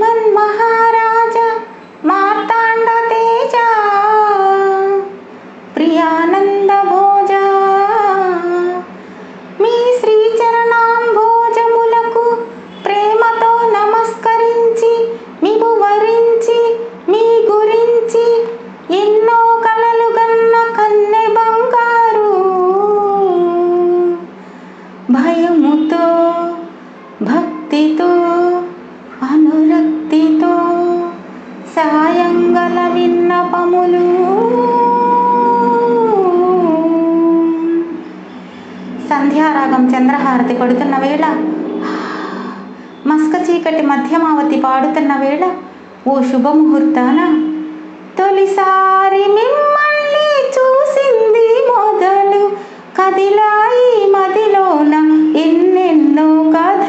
శ్రీమన్ మహారాజా మార్తాండ తేజ ప్రియానంద భోజ మీ శ్రీచరణాంభోజములకు ప్రేమతో నమస్కరించి మిము వరించి మీ గురించి ఎన్నో కలలు గన్న కన్నె బంగారు భయముతో భక్తితో అనురక్తితో సాయంగల విన్నపములు సంధ్యారాగం చంద్రహారతి కొడుతున్న వేళ మస్క చీకటి మధ్యమావతి పాడుతున్న వేళ ఓ శుభముహూర్తాన తొలిసారి మిమ్మల్ని చూసింది మొదలు కదిలాయి మదిలోన ఎన్నెన్నో కథ